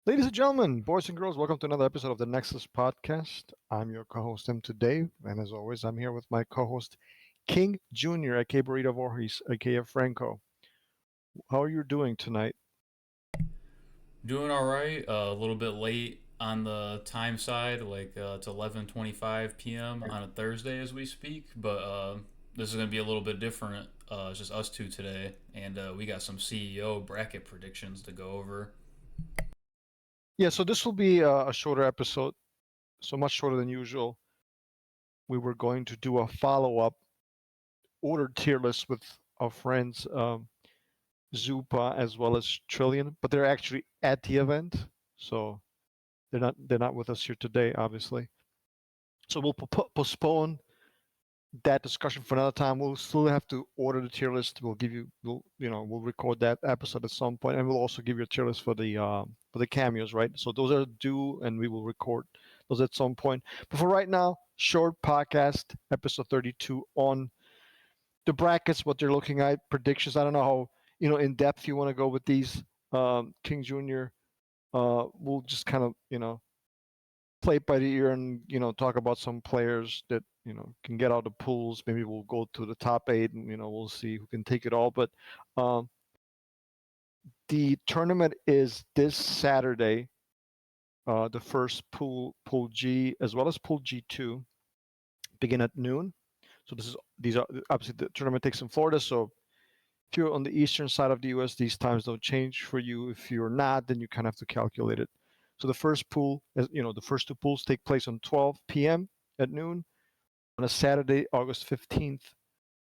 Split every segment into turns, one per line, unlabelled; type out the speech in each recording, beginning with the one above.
Ladies and gentlemen, boys and girls, welcome to another episode of the Nexus podcast. I'm your co-host Tim today, and as always, I'm here with my co-host King Jr., aka Burrito Voorhees, aka Franco. How are you doing tonight?
Doing all right. A little bit late on the time side, it's 11:25 p.m. on a Thursday as we speak. But this is gonna be a little bit different. It's just us two today, and we got some CEO bracket predictions to go over.
Yeah, so this will be a shorter episode, so much shorter than usual. We were going to do a follow-up ordered tier list with our friends Zupa as well as Trillion, but they're actually at the event, so they're not with us here today, obviously. So we'll postpone that discussion for another time. We'll still have to order the tier list. We'll record that episode at some point, and we'll also give you a tier list for the cameos, right? So those are due, and we will record those at some point. But for right now, short podcast episode 32 on the brackets, what they're looking at, predictions. I don't know how in depth you want to go with these, King Junior. We'll just kind of play it by the ear and talk about some players that can get out of the pools. Maybe we'll go to the top eight and we'll see who can take it all. But um, the tournament is this Saturday. The first pool G as well as pool G2 begin at noon. So these are obviously the tournament takes in Florida. So if you're on the eastern side of the U.S., these times don't change for you. If you're not, then you kind of have to calculate it. So the first pool, the first two pools take place on 12 p.m. at noon on a Saturday, August 15th.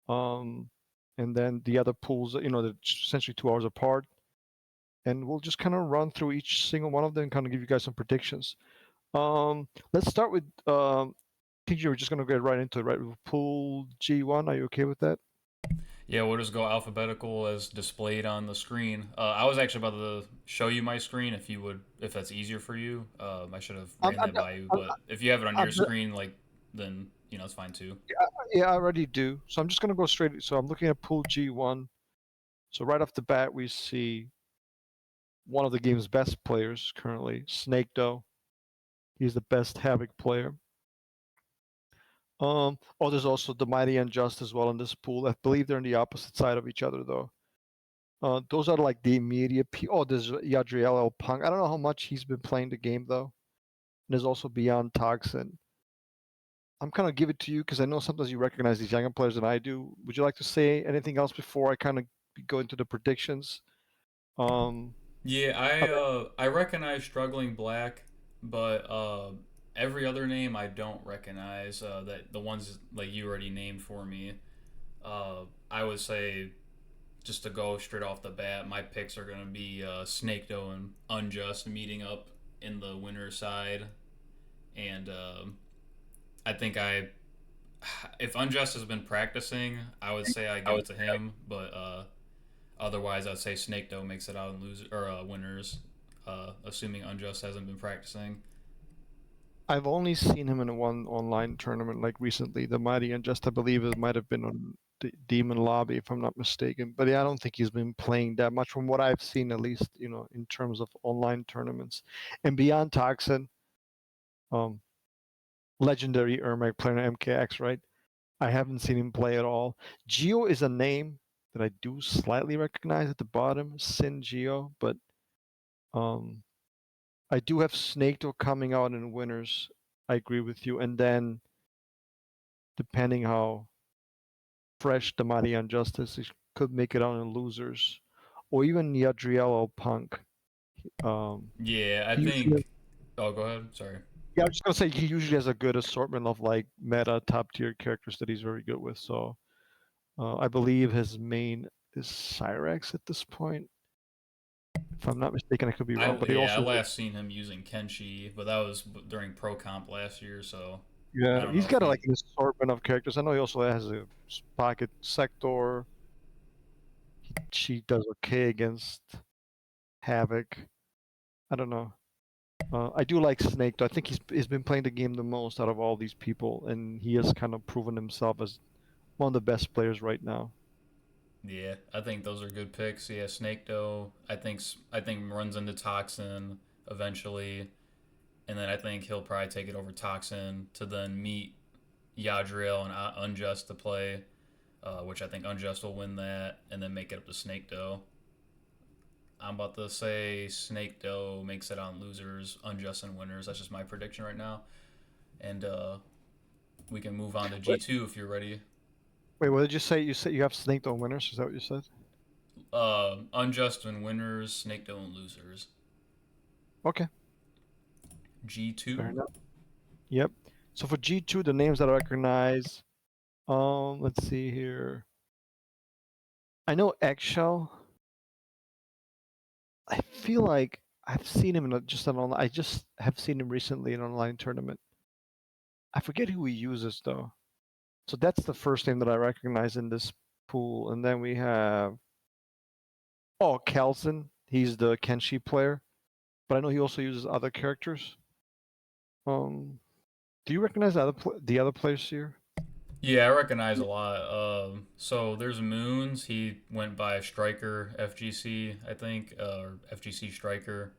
Um, and then the other pools, they're essentially 2 hours apart. And we'll just kind of run through each single one of them and kind of give you guys some predictions. Let's start with, I think you're just going to get right into it, right? With pool G1. Are you okay with that?
Yeah, we'll just go alphabetical as displayed on the screen. I was actually about to show you my screen if that's easier for you. I should have
I'm,
ran
I'm,
that by you,
I'm,
but if you have it on
I'm,
your screen, then it's fine too.
yeah, I already do. So I'm just going to go straight. So I'm looking at pool G1. So right off the bat, we see one of the game's best players currently, Snake Doe. He's the best Havoc player. There's also the Mighty Unjust as well in this pool. I believe they're on the opposite side of each other though. Those are like the immediate. There's Yadriel El Punk. I don't know how much he's been playing the game though. And there's also Beyond Toxin. I'm kind of give it to you because I know sometimes you recognize these younger players than I do. Would you like to say anything else before I kind of go into the predictions? Um,
Yeah,
uh,
I recognize Struggling Black, but every other name I don't recognize. That the ones like you already named for me. I would say just to go straight off the bat, my picks are gonna be Snake Doe and Unjust meeting up in the winner's side, and I think I if Unjust has been practicing, I would say I give it to him, but otherwise, I'd say Snake Doe makes it out in losers or winners, assuming Unjust hasn't been practicing.
I've only seen him in one online tournament like recently, the Mighty Unjust. I believe it might have been on the Demon Lobby, if I'm not mistaken. But yeah, I don't think he's been playing that much from what I've seen, at least, in terms of online tournaments. And beyond Toxin, um, legendary Ermac player MKX, right? I haven't seen him play at all. Geo is a name that I do slightly recognize at the bottom, Sin Geo, but um, I do have Snaketoe coming out in winners. I agree with you. And then depending how fresh the Mighty Injustice is, could make it out in losers, or even Yadriel Punk.
Yeah, I
He usually,
think. Oh, go ahead. Sorry.
yeah, I was just gonna say he usually has a good assortment of like meta top tier characters that he's very good with. So I believe his main is Cyrax at this point. If I'm not mistaken, I could be wrong, but he
I
also
last seen him using Kenshi, but that was during Pro Comp last year, so I
yeah,
don't
he's
know if
got
he.
like an assortment of characters. I know he also has a pocket sector. She does okay against Havoc. I don't know. I do like Snake though. I think he's been playing the game the most out of all these people, and he has kind of proven himself as one of the best players right now.
Yeah, I think those are good picks. Yeah, Snake Doe. I think runs into Toxin, eventually, and then I think he'll probably take it over Toxin to then meet Yadriel and Unjust to play, which I think Unjust will win that, and then make it up to Snake Dough. I'm about to say Snake Dough makes it on losers, Unjust and winners. That's just my prediction right now, and we can move on to
Wait,
G2 if you're ready.
wait, what did you say? You said you have snaked on winners. Is that what you said?
Unjust and winners, Snake Dough and losers.
Okay, fair
G2.
enough. Yep. So for G2, the names that I recognize, let's see here. I know Eggshell. I feel like I've seen him in just an online. I just have seen him recently in an online tournament. I forget who he uses though. So that's the first name that I recognize in this pool, and then we have Kelson. He's the Kenshi player, but I know he also uses other characters. Um, do you recognize the other players here?
Yeah, I recognize a lot. So there's Moons. He went by Striker FGC, I think, or FGC Striker.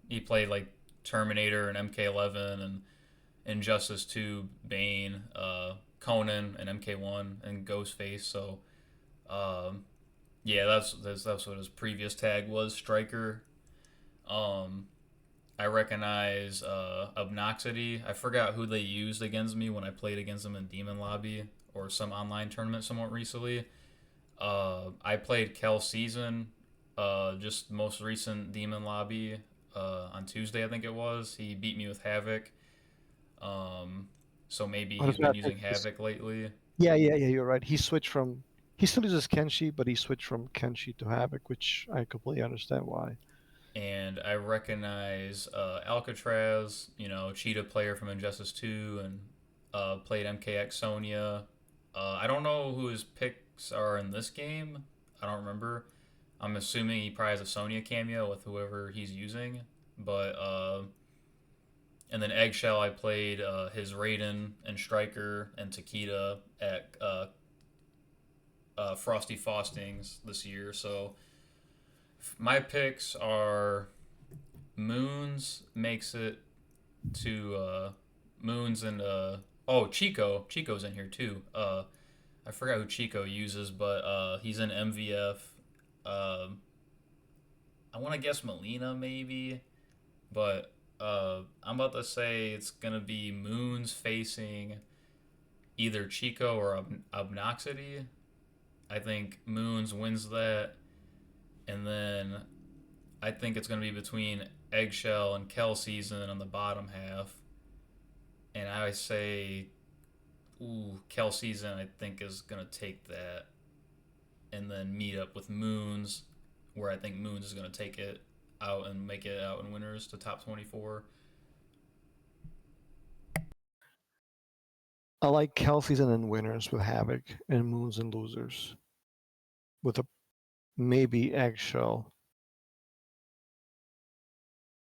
He played like Terminator and MK11 and Injustice 2, Bane, Conan and MK1 and Ghostface. So um, yeah, that's what his previous tag was, Striker. Um, I recognize Obnoxity. I forgot who they used against me when I played against them in Demon Lobby or some online tournament somewhat recently. I played Kel Season, just most recent Demon Lobby on Tuesday, I think it was. He beat me with Havoc. Um, so maybe
What
he's
is
been
that?
using Havoc lately.
Yeah. You're right. He switched from. He still uses Kenshi, but he switched from Kenshi to Havoc, which I completely understand why.
And I recognize Alcatraz, Cheetah player from Injustice 2, and played MKX Sonya. I don't know who his picks are in this game. I don't remember. I'm assuming he probably has a Sonya cameo with whoever he's using. But, and then Eggshell, I played his Raiden and Striker and Takeda at Frosty Faustings this year. So my picks are Moons makes it to Moons and Chico's in here too. I forgot who Chico uses, but he's in MVF. Um, I want to guess Melina maybe, but I'm about to say it's gonna be Moons facing either Chico or Obnoxity. I think Moons wins that, and then I think it's gonna be between Eggshell and Kel Season on the bottom half, and I say, ooh, Kel Season I think is gonna take that, and then meet up with Moons, where I think Moons is gonna take it out and make it out in winners to top 24.
I like Kelsey's and then winners with Havoc and Moons and losers with a maybe Eggshell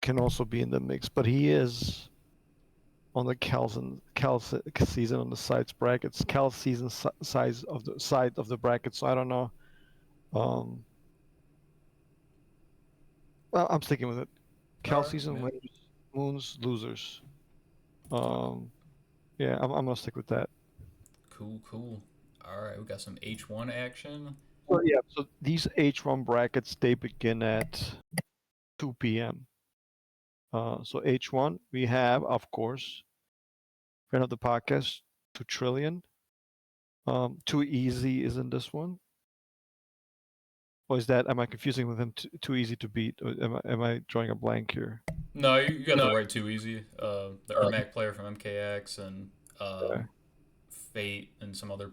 can also be in the mix, but he is on the Cal season on the sides brackets. Cal season size of the side of the bracket, so I don't know. Um, well, I'm sticking with it.
All
Cal
right,
season
yeah,
winners, Moons losers. Um, yeah, I'm gonna stick with that.
cool, cool. All right, we got some H1 action.
So yeah, so these H1 brackets they begin at 2 p.m. So H1 we have, of course, friend of the podcast, 2 trillion. Too easy is in this one. Or is that, am I confusing with him? Too easy to beat? Or am I drawing a blank here?
No, you got
No.
the right too easy. The Ermac player from MKX and
Okay.
Fate and some other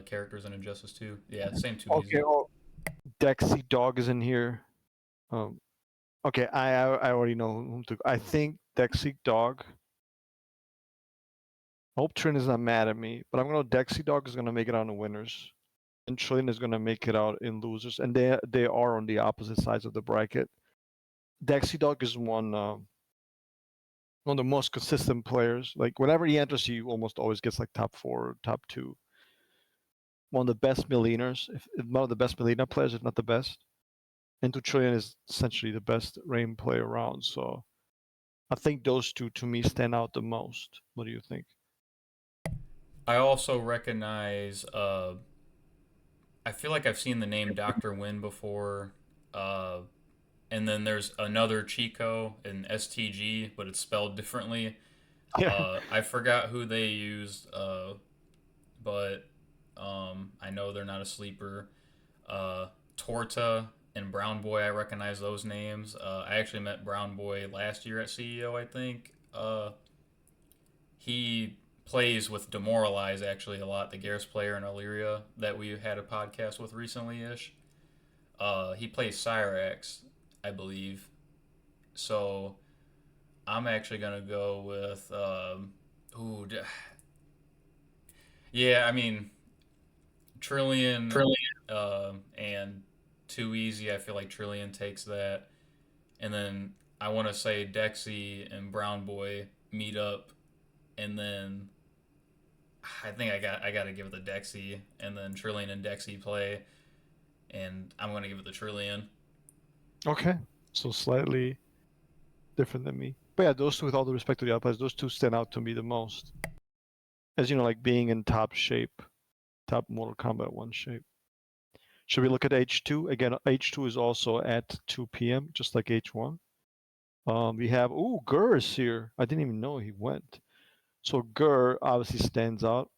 characters in Injustice 2. Yeah, same too
Okay.
easy.
Oh, Dexy Dog is in here. Um, okay. I already know whom to. I think Dexy Dog. I hope Trin is not mad at me, but I'm gonna Dexy Dog is gonna make it on the winners, and Trin is gonna make it out in losers, and they are on the opposite sides of the bracket. Dexy Dog is one of the most consistent players. Like whenever he enters, he almost always gets like top four, top two. One of the best Milliners, if one of the best Milliner players, if not the best. And 2 trillion is essentially the best Rain player around. So I think those two to me stand out the most. What do you think?
I also recognize. I feel like I've seen the name Doctor Win before. Uh, and then there's another Chico in STG, but it's spelled differently.
Yeah.
I forgot who they used, but I know they're not a sleeper. Torta and Brown Boy, I recognize those names. I actually met Brown Boy last year at CEO, I think. He plays with Demoralize actually a lot, the Garrus player in Illyria that we had a podcast with recently ish. He plays Cyrax, I believe. So I'm actually gonna go with ooh, yeah. I mean Trillion and Too Easy. I feel like Trillion takes that, and then I want to say Dexy and Brown Boy meet up, and then I think I got to give it the Dexy, and then Trillion and Dexy play, and I'm gonna give it the Trillion.
Okay. So slightly different than me. But yeah, those two, with all the respect to the other players, those two stand out to me the most. As you know, like being in top shape, top Mortal Kombat 1 shape. Should we look at H2? Again, H2 is also at 2 p.m., just like H1. We have, ooh, Gur is here. I didn't even know he went. So Gur obviously stands out.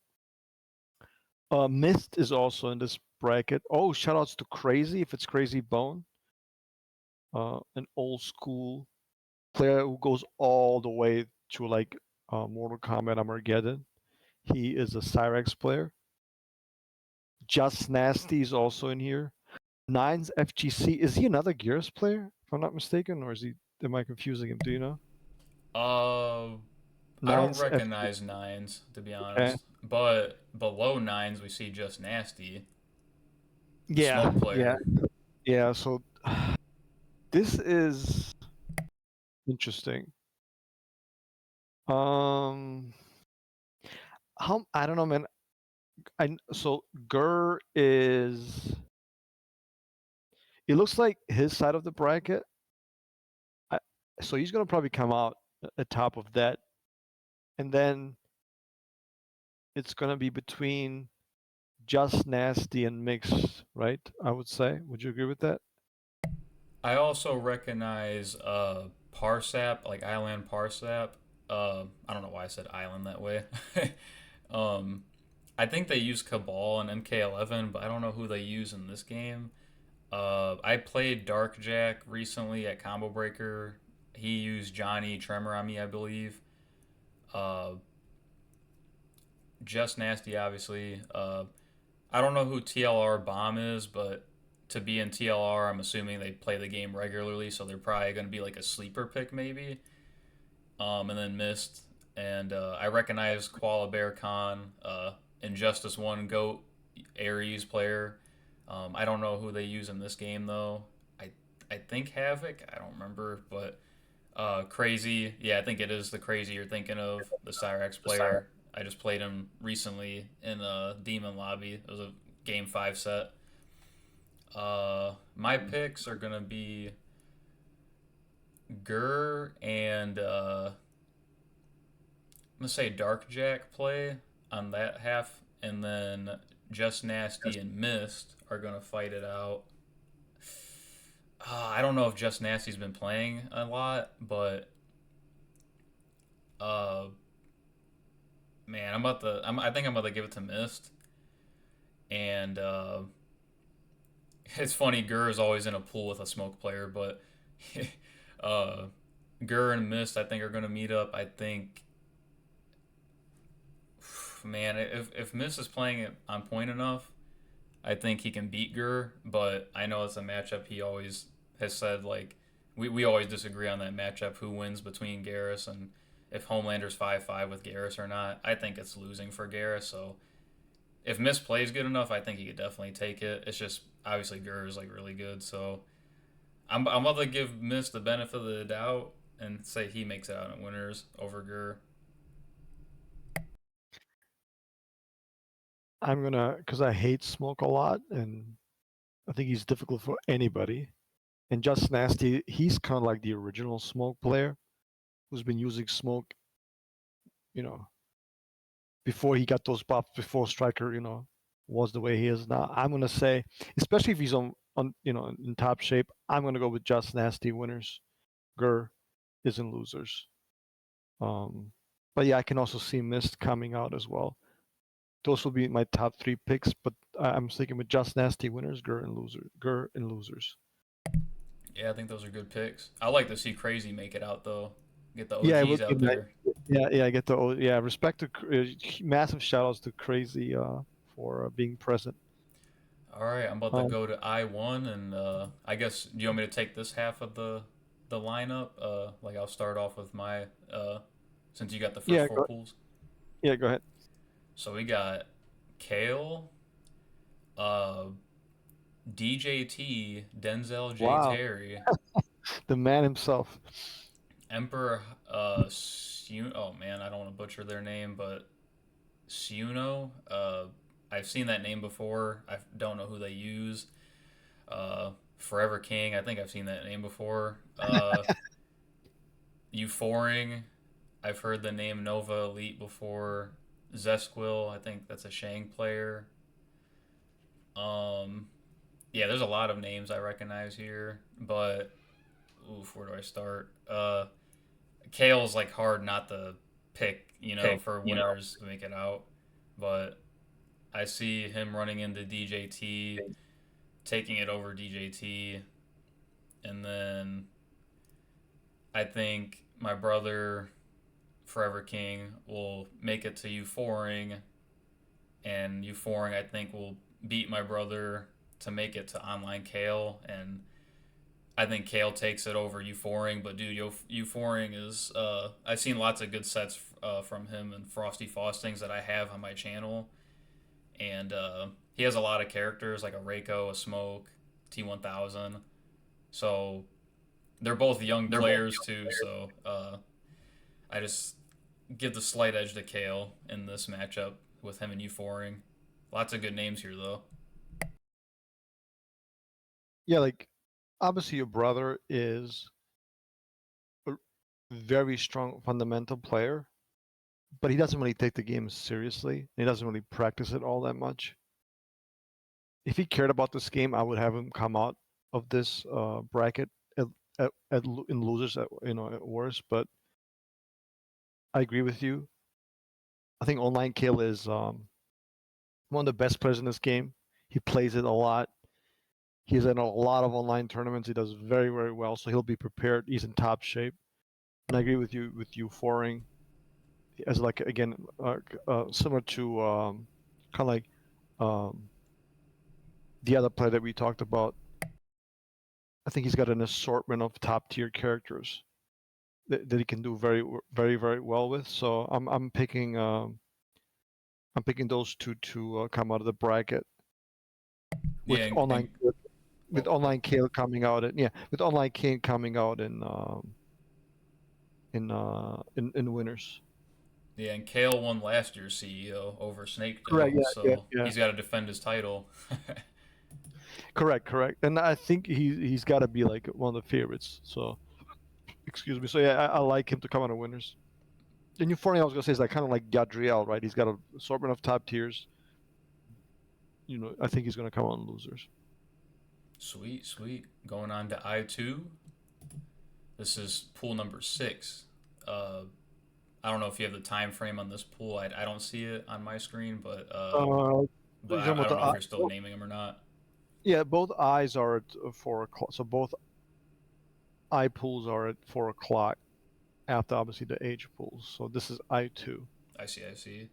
Mist is also in this bracket. Oh, shoutouts to Crazy, if it's Crazy Bone. An old school player who goes all the way to like Mortal Kombat Armageddon. He is a Cyrex player. Just Nasty is also in here. Nines FGC. Is he another Gears player, if I'm not mistaken, or is he? Am I confusing him? Do you know?
Uh, I don't
Nines FGC.
recognize nines to be
Okay.
honest, but below nines we see just nasty
Yeah,
smoke
yeah,
player.
yeah. So this is interesting. Um, how I don't know, man. So Gur is. It looks like his side of the bracket. I, so he's gonna probably come out at top of that, and then it's gonna be between Just Nasty and Mix, right? I would say. Would you agree with that?
I also recognize Parsap, like Island Parsap. I don't know why I said island that way. um, I think they use Cabal and MK11, but I don't know who they use in this game. I played Dark Jack recently at Combo Breaker. He used Johnny Tremor on me, I believe. Uh, Just Nasty, obviously. I don't know who TLR Bomb is, but to be in TLR, I'm assuming they play the game regularly, so they're probably going to be like a sleeper pick, maybe. And then Mist. And I recognize Koala Bear Khan, Injustice 1 GOAT Ares player. I don't know who they use in this game, though. I think Havoc. I don't remember, but Crazy. Yeah, I think it is the Crazy you're thinking of, the Cyrax player. I just played him recently in a Demon Lobby. It was a game 5 set. My picks are gonna be Gur and I'm gonna say Dark Jack play on that half, and then Just Nasty and Mist are gonna fight it out. I don't know if Just Nasty's been playing a lot, but uh, man, I think I'm about to give it to Mist, and it's funny. Gur is always in a pool with a smoke player, but uh, Gur and Mist, I think, are gonna meet up. I think, man, if Mist is playing it on point enough, I think he can beat Gur. But I know it's a matchup he always has said like we always disagree on that matchup. Who wins between Garrus and if Homelander's 5-5 with Garrus or not? I think it's losing for Garrus. So if Mist plays good enough, I think he could definitely take it. It's just obviously Gur is like really good, so I'm about to give Mist the benefit of the doubt and say he makes it out in winners over Gur.
I'm gonna, because I hate Smoke a lot, and I think he's difficult for anybody. And Just Nasty, he's kind of like the original Smoke player. who's been using smoke, you know, before he got those buffs, before Striker, was the way he is now. I'm gonna say, especially if he's on in top shape, I'm gonna go with Just Nasty winners. Gur is in losers. Um, but yeah, I can also see Mist coming out as well. Those will be my top three picks, but I'm sticking with Just Nasty winners, Gur and losers.
Yeah, I think those are good picks. I like to see Crazy make it out though. Get the
Yeah, it would
OGs
be
out
nice.
there.
Yeah, I get the yeah. Respect to massive shout outs to Crazy for being present.
All right, I'm about to
Um,
go to I1, and I guess do you want me to take this half of the lineup? Like I'll start off with my since you got the first
yeah,
four pools.
yeah, go ahead.
So we got Kale, uh, DJT, Denzel J
Wow,
Terry,
the man himself.
Emperor oh man, I don't want to butcher their name, but Suno. I've seen that name before. I don't know who they use. Forever King. I think I've seen that name before. Euphoring. I've heard the name Nova Elite before. Zesquil. I think that's a Shang player. Um, yeah, there's a lot of names I recognize here, but oof, where do I start? Kale's like hard not to pick, for winners to make it out, but I see him running into DJT, taking it over DJT, and then I think my brother Forever King will make it to Euphoring, and Euphoring I think will beat my brother to make it to Online Kale, and I think Kale takes it over Euphoring. But dude, Euphoring is I've seen lots of good sets from him and Frosty Faustings that I have on my channel, and he has a lot of characters like a Reiko, a Smoke, T1000. So they're both young players too. So I just give the slight edge to Kale in this matchup with him and Euphoring. Lots of good names here though.
Yeah, like obviously your brother is a very strong fundamental player, but he doesn't really take the game seriously. He doesn't really practice it all that much. If he cared about this game, I would have him come out of this bracket at, in losers at at worst. But I agree with you. I think online Kale is one of the best players in this game. He plays it a lot. He's in a lot of online tournaments. He does very, very well. So he'll be prepared. He's in top shape. And I agree with you Foring as like again similar to kind of like um, the other player that we talked about. I think he's got an assortment of top tier characters that he can do very, very, very well with. So I'm picking those two to come out of the bracket
Yeah,
with online with
oh,
online Kale coming out and yeah with online Kane coming out in winners.
yeah, and Kale won last year's CEO over
Correct.
Snakedale,
Yeah. Yeah.
so
Yeah.
he's got to defend his title.
Correct. Correct. And I think he's got to be like one of the favorites. So excuse me. So yeah, I like him to come out of winners. The new funny I was gonna say is like kind of like Gadriel, right? He's got an assortment of top tiers. I think he's gonna come out in losers.
Sweet, sweet. Going on to I2. This is pool number 6. Uh, I don't know if you have the time frame on this pool. I don't see it on my screen, but
Uh,
but
you're talking
I
about
don't know if you're still naming them or not.
yeah, both eyes are at 4 o'clock. So both eye pools are at 4 o'clock after obviously the age pools. So this is I2.
I see, I see.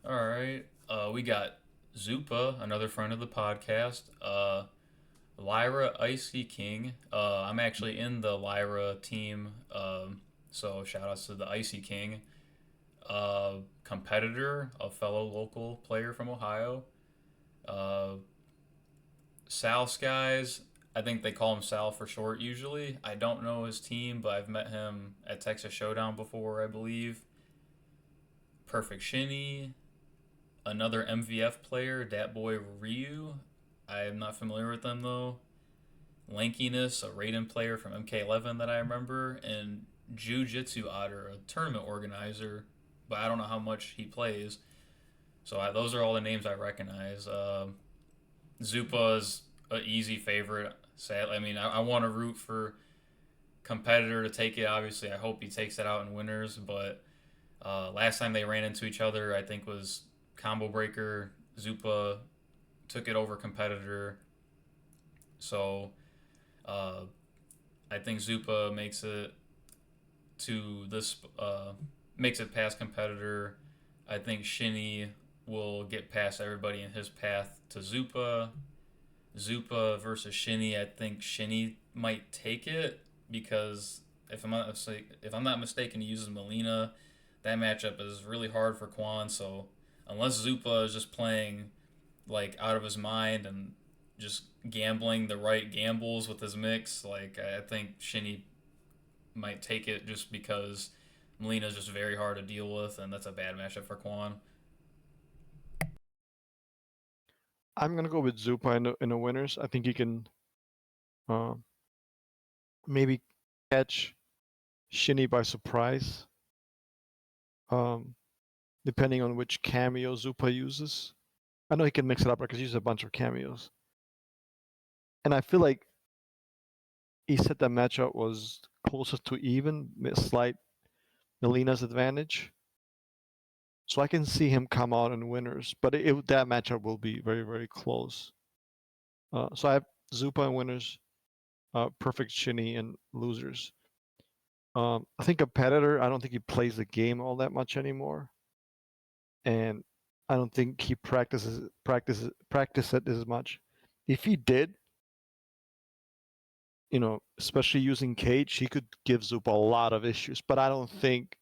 All right. We got Zupa, another friend of the podcast. Lyra Icy King. I'm actually in the Lyra team, so shout outs to the Icy King. Competitor, a fellow local player from Ohio. Uh, Sal Skies. I think they call him Sal for short usually. I don't know his team, but I've met him at Texas Showdown before, I believe. Perfect Shinny, another MVF player, Dat Boy Ryu. I am not familiar with them though. Lankiness, a Raiden player from MK11 that I remember, and Jiu-Jitsu Otter, a tournament organizer, but I don't know how much he plays. So those are all the names I recognize. Zupa is an easy favorite. Sadly, I mean, I want to root for competitor to take it. Obviously, I hope he takes it out in winners. But last time they ran into each other, I think was combo breaker. Zupa took it over competitor. So uh, I think Zupa to this makes it past competitor. I think Shinny will get past everybody in his path to Zupa. Zupa versus Shinny, I think Shinny might take it because if I'm not mistaken, he uses Melina. That matchup is really hard for Quan. So unless Zupa is just playing like out of his mind and just gambling the right gambles with his mix, like I think Shinny might take it just because Melina is just very hard to deal with, and that's a bad matchup for Quan.
I'm gonna go with Zupa in the winners. I think he can uh, maybe catch Shinny by surprise, um, depending on which cameo Zupa uses. I know he can mix it up because he uses a bunch of cameos, and I feel like he said that matchup was closest to even, slight Melina's advantage. So I can see him come out in winners, but that matchup will be very, very close. So I have Zupa in winners, perfect Shinny in losers. I think competitor, I don't think he plays the game all that much anymore, and I don't think he practice it as much. If he did, especially using Cage, he could give Zupa a lot of issues. But I don't think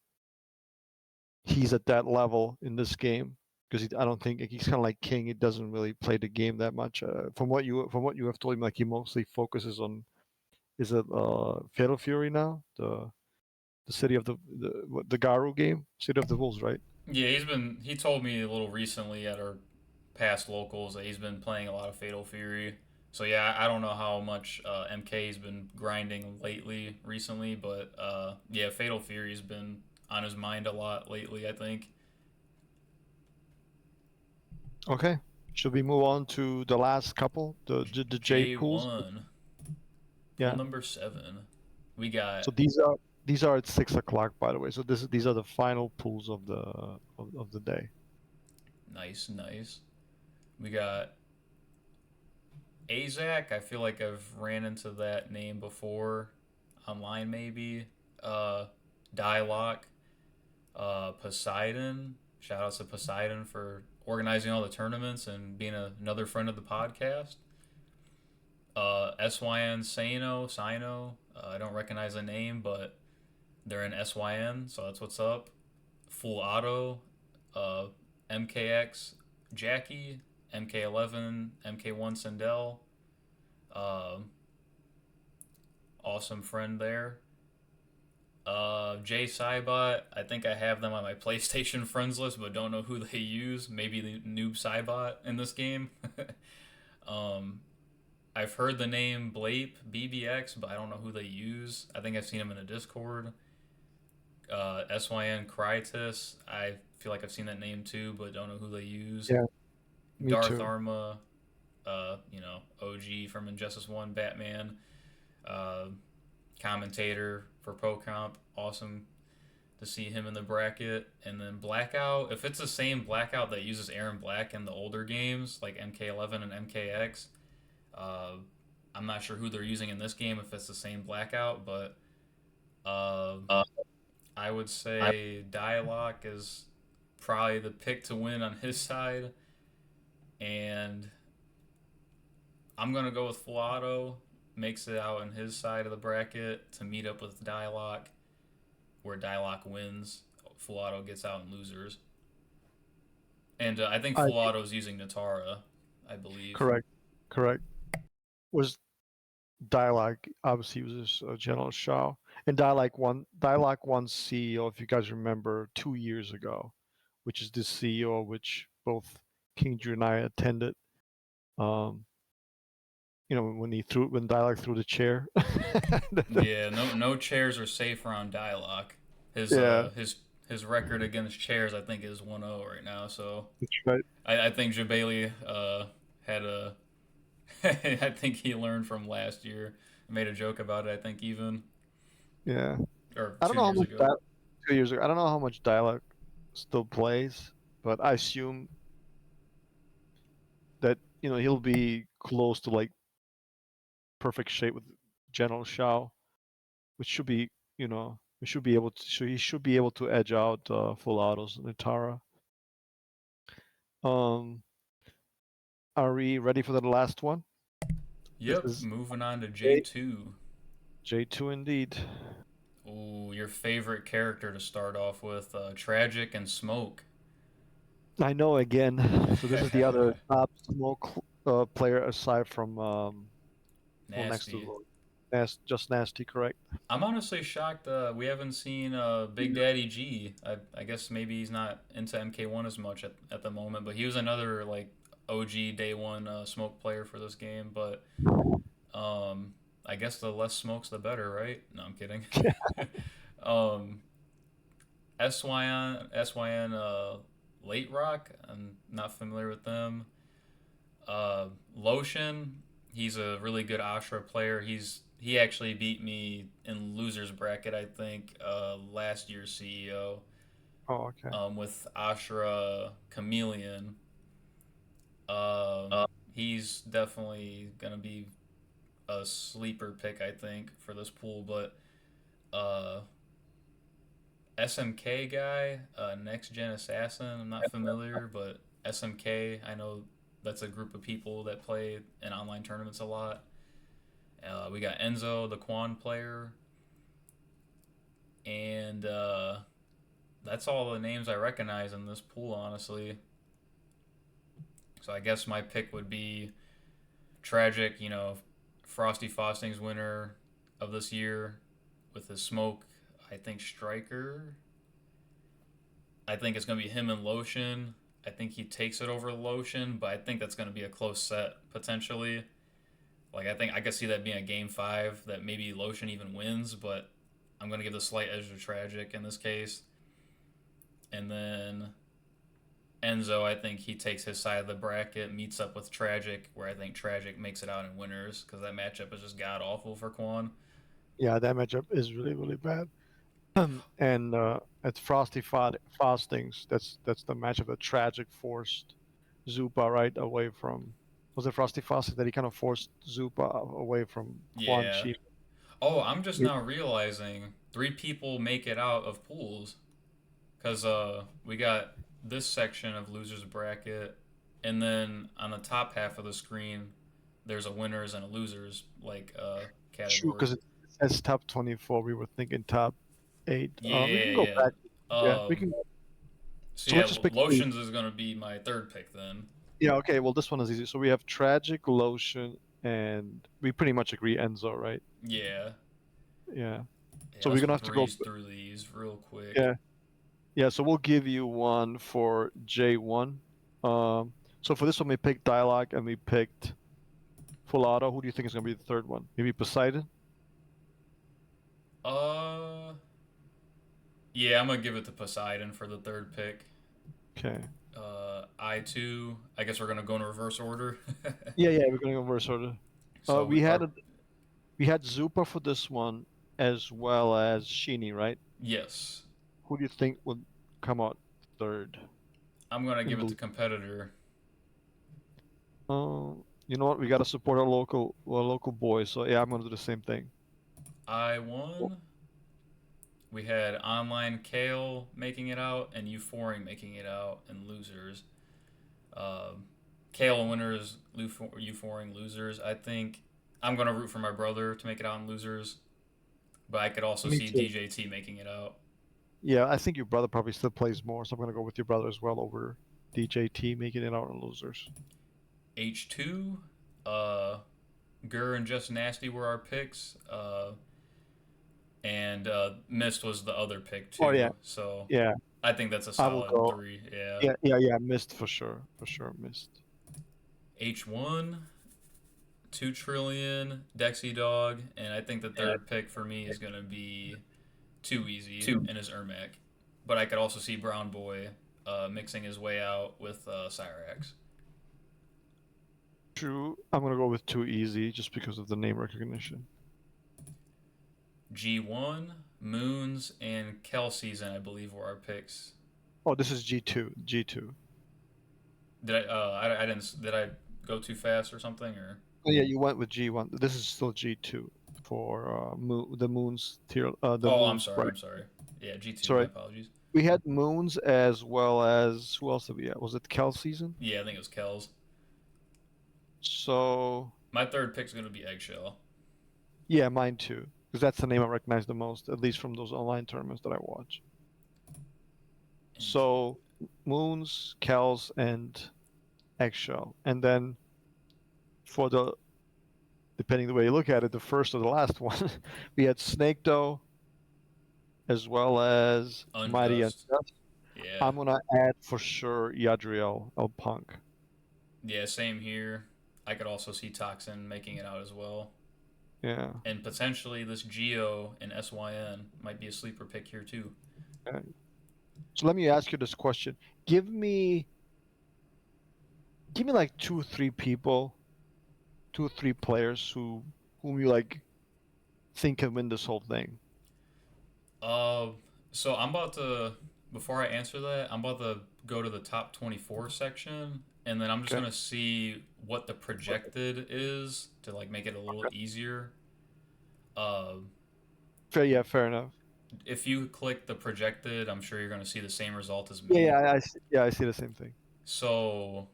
he's at that level in this game because I don't think he's kind of like King. He doesn't really play the game that much. From what you have told him, like he mostly focuses on, is it Fatal Fury now, the city of the Garu game, City of the Wolves, right?
Yeah, he told me a little recently at our past locals that he's been playing a lot of Fatal Fury. So yeah, I don't know how much MK's been grinding recently, but yeah, Fatal Fury's been on his mind a lot lately. I think
Okay. Should we move on to the last couple, the J pools?
J1 pool
Yeah.
number 7. We got
So these are at 6 o'clock, by the way. So these are the final pools of the day.
nice. We got Azak. I feel like I've ran into that name before online, maybe. Uh, Dialogue. Poseidon. Shout out to Poseidon for organizing all the tournaments and being another friend of the podcast. SYN Sino. I don't recognize the name, but they're in SYN, so that's what's up. Full Auto, uh, MKX, Jackie, MK11, MK1 Sindel. Uh, awesome friend there. Jay Cybot, I think I have them on my PlayStation friends list, but don't know who they use. Maybe the noob Cybot in this game. um, I've heard the name Blape BBX, but I don't know who they use. I think I've seen him in a Discord. SYN Crytus, I feel like I've seen that name too, but don't know who they use.
Yeah, me
Darth
too.
Arma, OG from Injustice One, Batman, uh, commentator for ProComp, awesome to see him in the bracket. And then Blackout, if it's the same Blackout that uses Aaron Black in the older games like MK11 and MKX, uh, I'm not sure who they're using in this game if it's the same Blackout, but uh, I would say Dialogue is probably the pick to win on his side, and I'm gonna go with Full Auto. Makes it out in his side of the bracket to meet up with Dialogue, where Dialogue wins. Full Auto gets out in losers. And I think
I
Full Auto is using Natara, I believe.
correct, correct. Was Dialogue obviously uses General Shaw, and Dialogue one CEO, if you guys remember, 2 years ago, which is the CEO which both King Drew and I attended. Um, when Dialogue threw the chair.
Yeah, no chairs are safe around Dialogue. His
Yeah,
uh his his record against chairs I think is 1-0 right now. So
that's right.
I think Jabali had a I think he learned from last year. Made a joke about it. I think even
Yeah,
or
I don't
two
know how
years
much
ago.
that 2 years ago. I don't know how much Dialogue still plays, but I assume that he'll be close to like perfect shape with General Shao, which should be we should be able to. So he should be able to edge out full autos and Tara. Um, are we ready for the last one? This
Yep.
is
Moving on to
J
J2.
J2 indeed.
Ooh, your favorite character to start off with, Tragic and Smoke.
I know again. So this is the other top smoke player aside from well next to
Nasty.
just nasty, correct?
I'm honestly shocked we haven't seen Big
Yeah.
Daddy G. I guess maybe he's not into MK1 as much at the moment, but he was another like OG day one smoke player for this game. But um, I guess the less smokes, the better, right? No, I'm kidding. um, SYN Late Rock. I'm not familiar with them. Lotion, he's a really good Ashra player. He actually beat me in losers bracket, I think, last year's CEO,
Oh, okay.
with Ashra Chameleon. Um, he's definitely gonna be a sleeper pick, I think, for this pool. But uh, SMK guy, Next Gen Assassin, I'm not familiar, but SMK, I know that's a group of people that play in online tournaments a lot. We got Enzo, the Quan player, and that's all the names I recognize in this pool, honestly. So I guess my pick would be Tragic, Frosty Fosting's winner of this year with his smoke. I think Striker. I think it's going to be him and Lotion. I think he takes it over Lotion, but I think that's going to be a close set potentially. Like I think I could see that being a game five that maybe Lotion even wins, but I'm gonna give the slight edge to Tragic in this case. And then Enzo, I think he takes his side of the bracket, meets up with Tragic, where I think Tragic makes it out in winners because that matchup is just god awful for Quan.
Yeah, that matchup is really really bad. And at Fostings, that's the matchup that Tragic forced Zupa right away from. Was it Frosty Fosting that he kind of forced Zupa away from Quan
Yeah.
Chi?
Oh, I'm just now realizing three people make it out of pools because we got this section of losers bracket, and then on the top half of the screen, there's a winners and a losers like
True,
category.
because it says top 24. We were thinking top 8.
Yeah,
We can
yeah,
go
yeah.
back. Yeah, we
Um,
can.
so
So let's
yeah,
just pick three.
Lotions is gonna be my third pick then.
Yeah, okay. Well, this one is easy. So we have Tragic, Lotion, and we pretty much agree Enzo, right?
Yeah,
Yeah.
yeah.
So we're
Let's
gonna have to go.
breeze through these real quick.
Yeah, yeah. So we'll give you one for J1. So for this one, we picked Dialogue and we picked Full Auto. Who do you think is gonna be the third one? Maybe Poseidon.
Uh, yeah, I'm gonna give it to Poseidon for the third pick.
Okay.
I2. I guess we're gonna go in reverse order.
Yeah, yeah. We're gonna go reverse order.
so
We
we
had
are
we had Zupa for this one as well as Sheeny, right?
yes.
Who do you think would come out third
I'm gonna
in
give it
blue?
to competitor.
You know what? We gotta support our local boys. So yeah, I'm gonna do the same thing. Well,
I1. We had online Kale making it out and Euphoric making it out and losers. Um, Kale winners, Euphoric losers. I think I'm gonna root for my brother to make it out in losers, but I could also
me
see
too.
DJT making it out.
Yeah, I think your brother probably still plays more, so I'm gonna go with your brother as well over DJT making it out on losers.
H2, uh, Gur and Just Nasty were our picks, and Mist was the other pick
Oh yeah,
too. So
yeah.
I think that's a
I will
solid
go.
three. Yeah.
Yeah, yeah, yeah. Missed for sure, missed.
H1, 2 Trillion, Dexy Dog, and I think the third pick for me is going to be Too Easy and his Ermac. But I could also see Brown Boy mixing his way out with Cyrax.
True. I'm gonna go with Too Easy just because of the name recognition.
G1, Moons, and Kel Season, I believe, were our picks.
Oh, this is G2. G2.
I didn't. Did I go too fast or something? Or
Oh, yeah, you went with G1. This is still G2 for the moons tier. The
oh, I'm
moons,
sorry.
right?
I'm sorry. Yeah, G2. My
Sorry.
apologies.
We had moons as well as who else did we have? Was it Kel season?
Yeah, I think it was Kel's.
So
My third pick's gonna be Eggshell.
yeah, mine too, because that's the name I recognize the most, at least from those online tournaments that I watch.
And
So moons, Kels, and eggshell, and then for the depending the way you look at it, the first or the last one, we had Snake Dough as well as Mighty
Unjust.
Unjust.
Yeah.
I'm gonna add for sure Yadriel El Punk.
Yeah. Same here. I could also see Toxin making it out as well.
Yeah.
And potentially this Geo and SYN might be a sleeper pick here too.
Okay. So let me ask you this question. Give me give me like two or three people, two or three players whom you like think can win this whole thing.
Uh, so I'm about to, before I answer that, I'm about to go to the top 24 section, and then I'm just
Okay.
gonna see what the projected is to like make it a little
Okay.
easier. Uh,
Fair, yeah, fair enough.
if you click the projected, I'm sure you're gonna see the same result as
Yeah,
me.
yeah, yeah, I see the same thing.
So,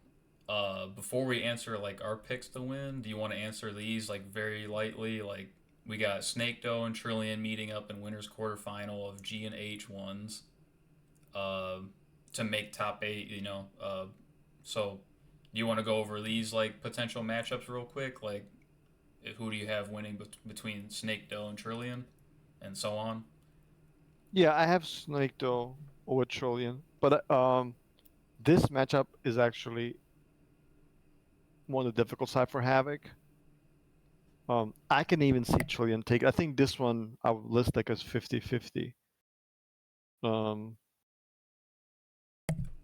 before we answer like our picks to win, do you want to answer these like very lightly? Like we got Snake Doe and Trillion meeting up in winners quarterfinal of G and H ones. uh, to make top eight. So you want to go over these like potential matchups real quick? Like who do you have winning between Snake Doe and Trillion, and so on?
Yeah, I have Snake though over Trillion, but this matchup is actually more on the difficult side for Havoc. I can even see Trillion take. I think this one I would list like as 50-50. Um,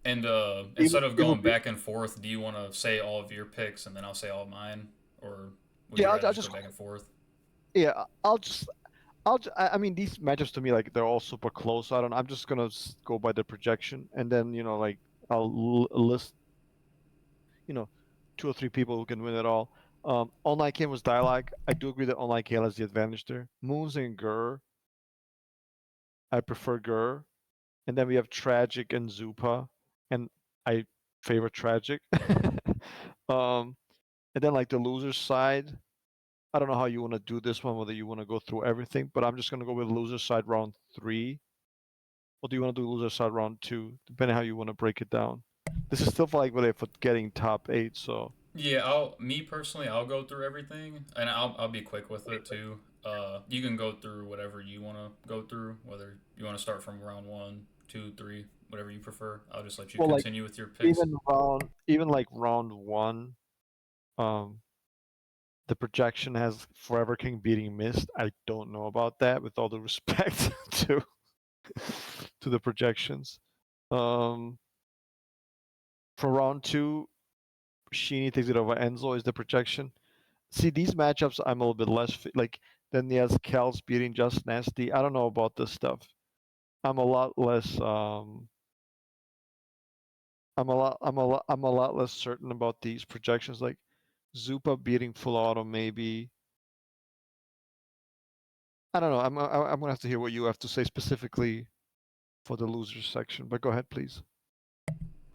And
even
instead of
it will
going
be.
back and forth, do you want to say all of your picks and then I'll say all of mine, or would
Yeah,
you rather
I'll
just go
just.
back and forth?
Yeah, I mean, these matchups to me like they're all super close. So I don't. I'm just gonna go by the projection, and then like list you know two or three people who can win it all. Online Kale was dialogue. I do agree that Online Kale has the advantage there. Moons and Gur, I prefer Gur, and then we have Tragic and Zupa, and I favor Tragic. um, and then like the loser's side, I don't know how you want to do this one, whether you want to go through everything, but I'm just gonna go with loser side round three, or do you want to do loser side round two, depending how you want to break it down. This is still for like whether for getting top eight, so
Yeah, me personally, I'll go through everything, and I'll be quick with it too. You can go through whatever you want to go through, whether you want to start from round one, two, three, whatever you prefer. I'll just let you
well like
continue with your picks.
even like round one, um, the projection has Forever King beating Mist. I don't know about that, with all the respect to to the projections. Um, for round two, Sheeny takes it over Enzo is the projection. See, these matchups, I'm a little bit less like. Then he has Kels beating Just Nasty. I don't know about this stuff. I'm a lot less. I'm a lot less certain about these projections. Like Zupa beating Full Auto, maybe. I don't know. I'm gonna have to hear what you have to say specifically for the losers section. But go ahead, please.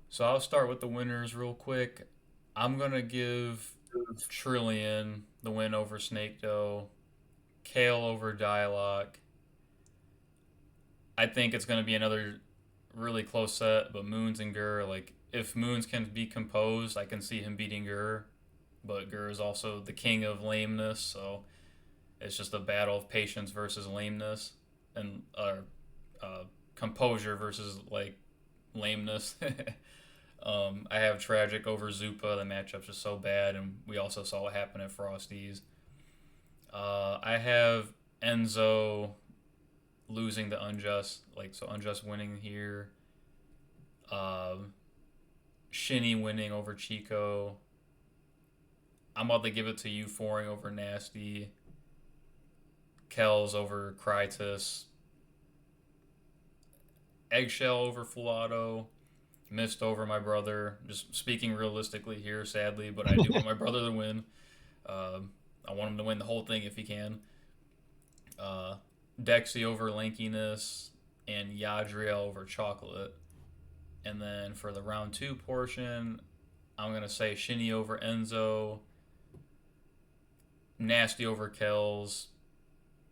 So I'll start with the winners real quick. I'm gonna give Trillion the win over Snake Doe, Kale over Dialogue. I think it's gonna be another really close set, but Moons and Gur, like if Moons can be composed, I can see him beating Gur. But Gur is also the king of lameness, so it's just a battle of patience versus lameness, and composure versus like lameness. I have Tragic over Zupa. The matchup's just so bad, and we also saw what happened at Frosty's. I have Enzo losing to Unjust, like so Unjust winning here. Um, Shinny winning over Chico. I'm about to give it to Euphoring over Nasty. Kells over Krytus. Eggshell over Fulato. Mist over my brother. Just speaking realistically here, sadly, but I do want my brother to win. I want him to win the whole thing if he can. Uh, Dexy over Lankiness and Yadriel over Chocolate. And then for the round two portion, I'm gonna say Shinny over Enzo, Nasty over Kells,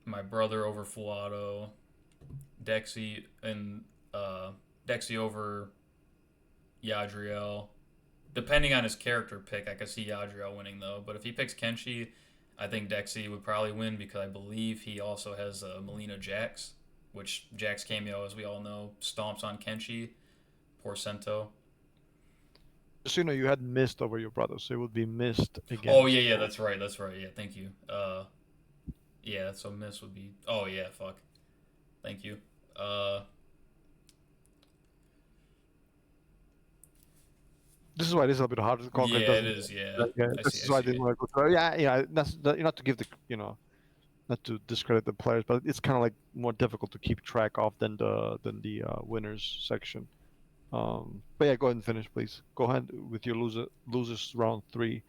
my brother over Fulato, Dexy and Dexy over Yadriel. Depending on his character pick, I could see Yadriel winning though. But if he picks Kenshi, I think Dexy would probably win because I believe he also has Melina Jax, which Jax cameo, as we all know, stomps on Kenshi. Poor Sento.
Just so you know, you had Mist over your brother, so it would be Mist
Oh
against.
yeah, that's right, that's right. Yeah, thank you. Yeah, so Miss would be. Oh yeah, fuck. Thank you. Uh,
This is why this is a bit harder to call because it
yeah, it
doesn't.
is. Yeah,
Yeah,
I
this
see.
is
I
why I
see.
didn't want to go through. Yeah, yeah. That's not to give the not to discredit the players, but it's kind of like more difficult to keep track of than the winners section. But yeah, go ahead and finish, please. Go ahead with your losers round three,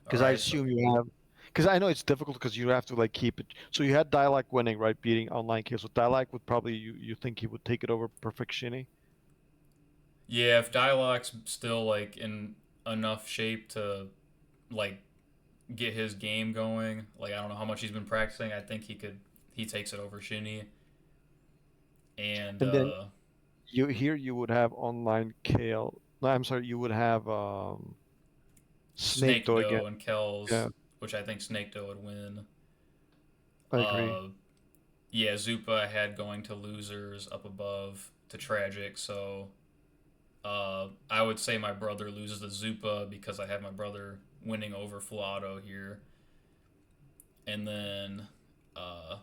All
because I
right, so
assume you have. Because I know it's difficult because you have to like keep it. So you had Dialect winning, right? Beating online kills. So Dialect would probably you think he would take it over Perfectiony?
yeah, if Dialog's still like in enough shape to like get his game going, like I don't know how much he's been practicing. I think he could. He takes it over Shinny and
And then you here you would have online Kale. No, I'm sorry, you would have Snake
Snake
though again.
Doe and Kells,
Yeah,
which I think Snake Doe would win.
I agree.
Uh, yeah, Zupa had going to losers up above to tragic, so I would say my brother loses to Zupa because I have my brother winning over Flato here, and then uh,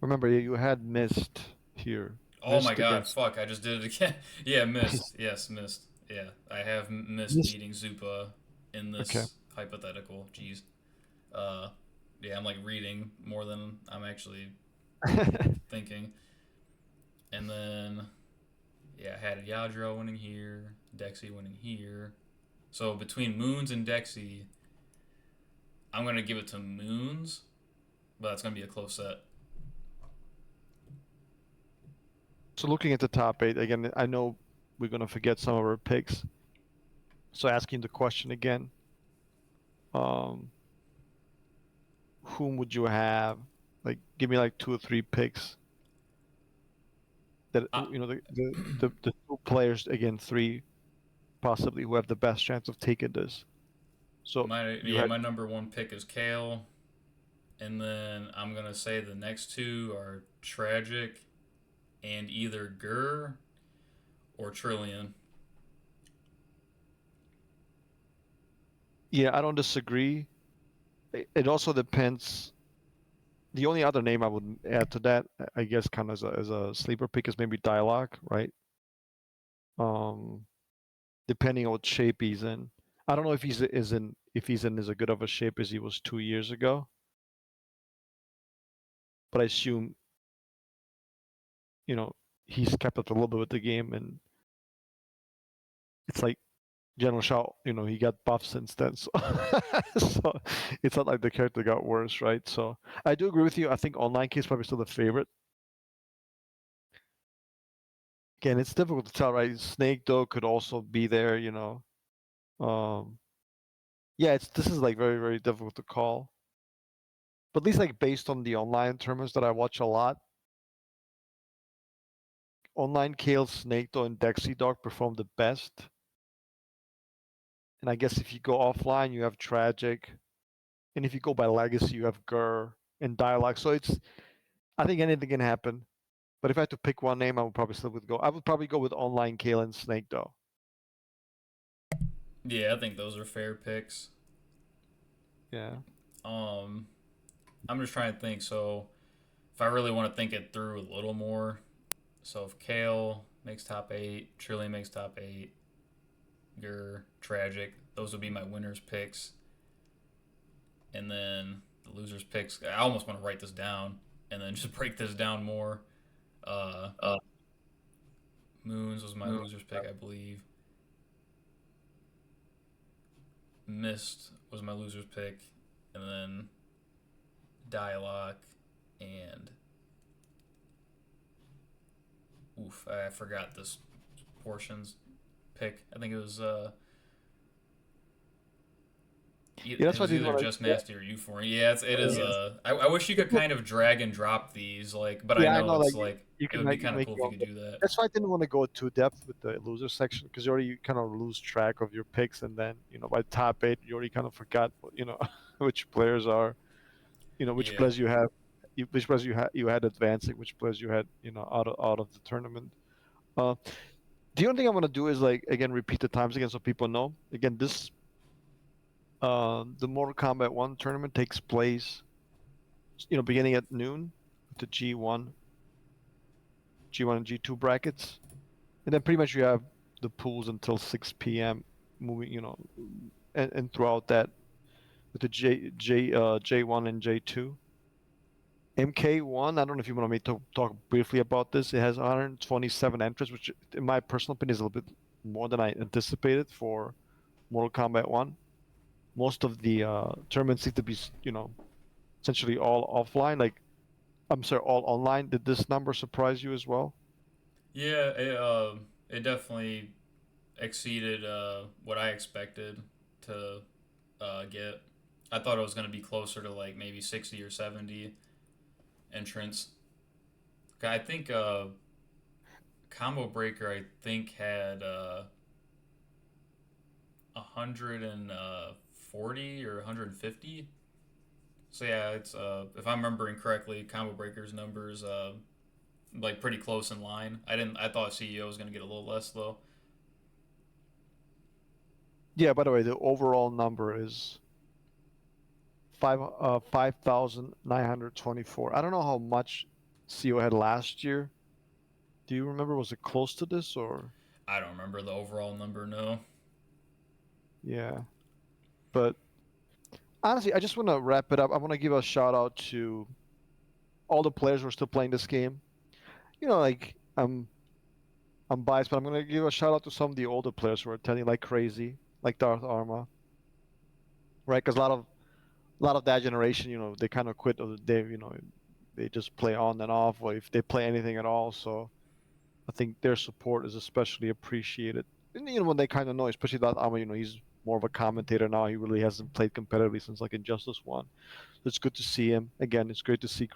Remember, you had Mist here.
oh my
Mist
god,
against
fuck, I just did it again. Yeah, missed. Yes, missed. Yeah, I have missed
Mist.
beating Zupa in
Okay.
this hypothetical. Jeez. Uh, yeah, I'm like reading more than I'm actually thinking. And then yeah, I had Yadro winning here, Dexy winning here. So between Moons and Dexy, I'm gonna give it to Moons, but that's gonna be a close set.
So looking at the top eight again, I know we're gonna forget some of our picks. So asking the question again, um, whom would you have? Like, give me like two or three picks that
Uh,
the two players again, three possibly who have the best chance of taking this. So you had
my number one pick is Kale, and then I'm gonna say the next two are Tragic and either Gur or Trillion.
yeah, I don't disagree. It also depends. The only other name I would add to that, I guess, kind of as a sleeper pick is maybe Dialogue, right? Um, depending on what shape he's in. I don't know if he's in as good of a shape as he was 2 years ago, but I assume you know he's kept up a little bit with the game, and it's like General Shao, he got buffed since then, so so it's not like the character got worse, right? So I do agree with you. I think online key is probably still the favorite. Again, it's difficult to tell, right? Snake though could also be there. Um, yeah, this is like very very difficult to call. But at least like based on the online tournaments that I watch a lot, online Kale, Snake though, and Dexy Dog perform the best. And I guess if you go offline, you have Tragic, and if you go by Legacy, you have Gur and Dialogue. So I think anything can happen. But if I had to pick one name, I would probably still would go. I would probably go with online Kalen Snake though.
Yeah, I think those are fair picks.
Yeah.
Um, I'm just trying to think. So if I really want to think it through a little more, so if Kale makes top eight, Trillian makes top eight, you're tragic. Those would be my winners picks, and then the losers picks. I almost want to write this down and then just break this down more. Uh, Moons was my losers pick, I believe. Mist was my losers pick, and then Dialogue and I forgot this portions pick. I think it was
Yeah, that's
it
why I
was
didn't
either
want
just
to.
nasty or euphoria. Yeah, it is.
Yeah.
I wish you could kind of drag and drop these, like, but I
Yeah, I
know
know.
it's
Like
like
you
it
can
would be
make
kind of
make
cool if
your
you
own.
could do that.
That's why I didn't want to go too depth with the loser section because you already kind of lose track of your picks, and then by top eight you already kind of forgot which players are which
Yeah,
players you have, which players you had advancing, which players you had out of the tournament. Uh, the only thing I'm gonna do is like again repeat the times again so people know. Again, the Mortal Kombat 1 tournament takes place beginning at noon with the G1 and G2 brackets. And then pretty much you have the pools until 6 p.m. moving, and throughout that with the J1 and J2. MK1, I don't know if you want me to talk briefly about this. It has 127 entrants, which in my personal opinion is a little bit more than I anticipated for Mortal Kombat 1. Most of the tournaments seem to be, essentially all offline. Like, I'm sorry, all online. Did this number surprise you as well?
yeah. It definitely exceeded what I expected to get. I thought it was gonna be closer to like maybe 60 or 70 entrants. I think Combo Breaker I think had 140 or 150. So yeah, it's if I'm remembering correctly, Combo Breaker's numbers like pretty close in line. I thought CEO was gonna get a little less though.
Yeah, by the way, the overall number is 5,924. I don't know how much CO had last year. Do you remember? Was it close to this or?
I don't remember the overall number. No.
Yeah. But honestly, I just want to wrap it up. I want to give a shout out to all the players who are still playing this game. Like I'm biased, but I'm gonna give a shout out to some of the older players who are attending like crazy, like Darth Arma, right? Because a lot of that generation, they kind of quit, or they just play on and off, or if they play anything at all. So I think their support is especially appreciated. And when they kind of know, especially that Arma, he's more of a commentator now. He really hasn't played competitively since like Injustice One. So it's good to see him again. It's great to see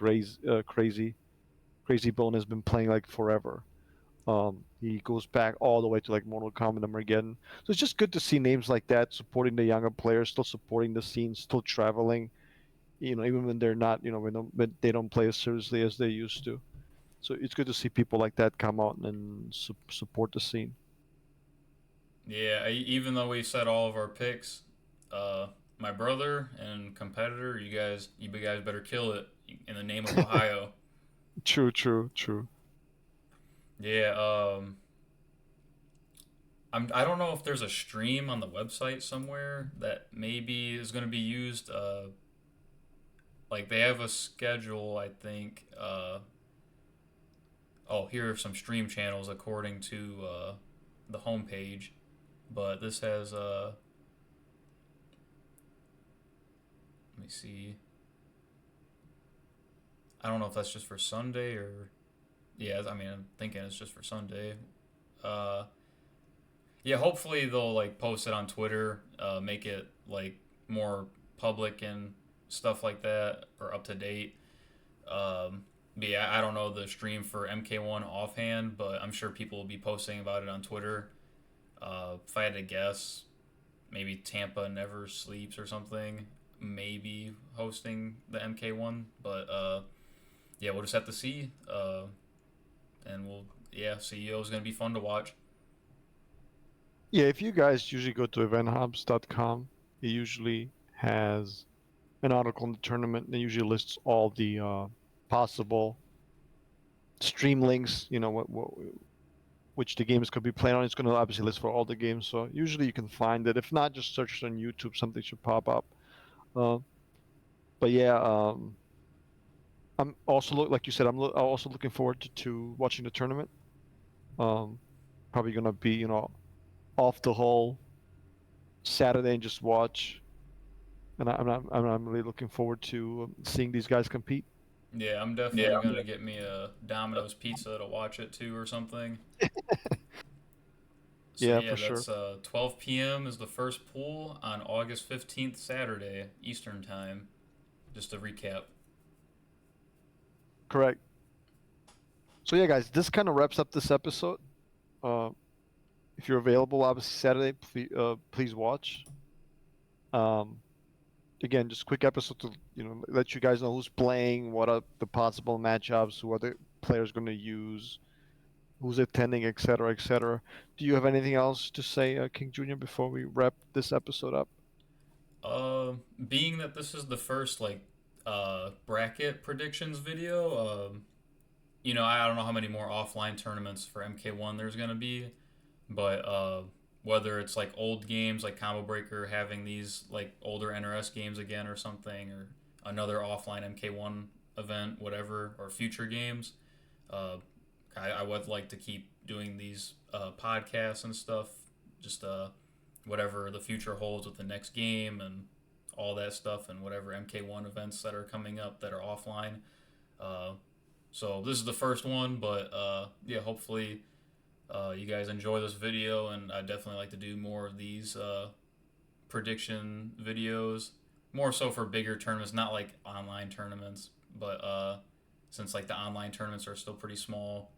Crazy Bone has been playing like forever. He goes back all the way to like Mortal Kombat Armageddon. So it's just good to see names like that supporting the younger players, still supporting the scene, still traveling. Even when they're not, when they don't play as seriously as they used to. So it's good to see people like that come out and support the scene.
Yeah, even though we said all of our picks, uh, my brother and competitor, you guys better kill it in the name of Ohio.
True, true, true.
Yeah, I don't know if there's a stream on the website somewhere that maybe is going to be used. Like they have a schedule, I think. Oh, here are some stream channels according to the homepage. But this has let me see. I don't know if that's just for Sunday or yeah. I mean, I'm thinking it's just for Sunday. Uh, yeah, hopefully they'll like post it on Twitter, make it like more public and stuff like that or up to date. But yeah, I don't know the stream for MK1 offhand, but I'm sure people will be posting about it on Twitter. If I had to guess, maybe Tampa Never Sleeps or something, maybe hosting the MK1. But yeah, we'll just have to see. and we'll yeah, CEO is gonna be fun to watch.
Yeah, if you guys usually go to eventhubs.com, it usually has an article on the tournament that usually lists all the possible stream links. You know what which the games could be played on. It's going to obviously list for all the games, so usually you can find it. If not, just search on YouTube. Something should pop up. Uh, but yeah, I'm also like you said, I'm also looking forward to watching the tournament. Um, Probably going to be off the whole Saturday and just watch. And I'm really looking forward to seeing these guys compete.
Yeah, I'm definitely gonna get me a Domino's pizza to watch it too or something. So
Yeah,
yeah,
for sure.
that's 12 p.m. is the first pool on August 15th, Saturday, Eastern time. Just to recap.
Correct. So yeah, guys, this kind of wraps up this episode. Uh, if you're available, obviously Saturday, please watch. Um, Again, just quick episode to let you guys know who's playing, what are the possible matchups, who are the players going to use, who's attending, etc., etc. Do you have anything else to say, King Junior, before we wrap this episode up?
Uh, Being that this is the first like bracket predictions video, I don't know how many more offline tournaments for MK1 there's gonna be, but whether it's like old games like Combo Breaker having these like older NRS games again or something, or another offline MK1 event, whatever, or future games, uh, I would like to keep doing these podcasts and stuff. Just whatever the future holds with the next game and all that stuff, and whatever MK1 events that are coming up that are offline. Uh, so this is the first one, but yeah, hopefully you guys enjoy this video, and I definitely like to do more of these prediction videos. More so for bigger tournaments, not like online tournaments, but since like the online tournaments are still pretty small.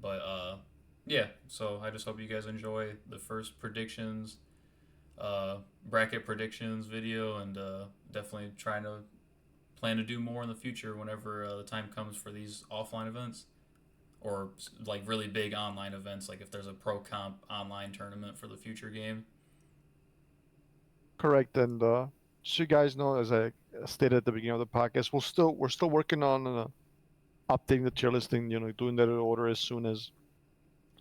But yeah, so I just hope you guys enjoy the first predictions, uh, bracket predictions video, and definitely trying to plan to do more in the future whenever the time comes for these offline events or like really big online events, like if there's a pro comp online tournament for the future game.
Correct. And so you guys know, as I stated at the beginning of the podcast, we're still working on updating the tier listing. Doing that in order as soon as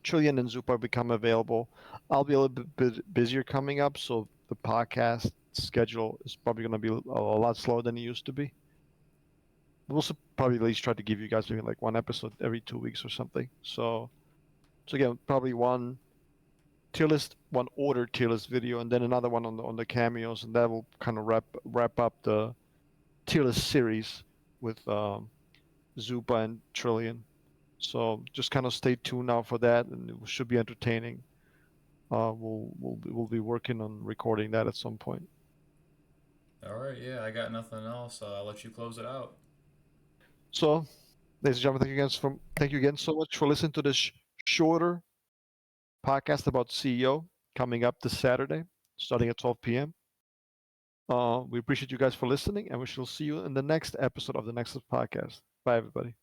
Trillion and Zupa become available. I'll be a little bit busier coming up, so the podcast schedule is probably going to be a lot slower than it used to be. We'll also probably at least try to give you guys maybe like one episode every 2 weeks or something. So again, probably one tier list, one order tier list video, and then another one on the cameos, and that will kind of wrap up the tier list series with Zupa and Trillion. So just kind of stay tuned now for that, and it should be entertaining. We'll be working on recording that at some point.
All right, yeah, I got nothing else. I'll let you close it out.
So, ladies and gentlemen, thank you again so much for listening to this shorter podcast about CEO coming up this Saturday, starting at 12 p.m. We appreciate you guys for listening, and we shall see you in the next episode of the Nexus podcast. Bye, everybody.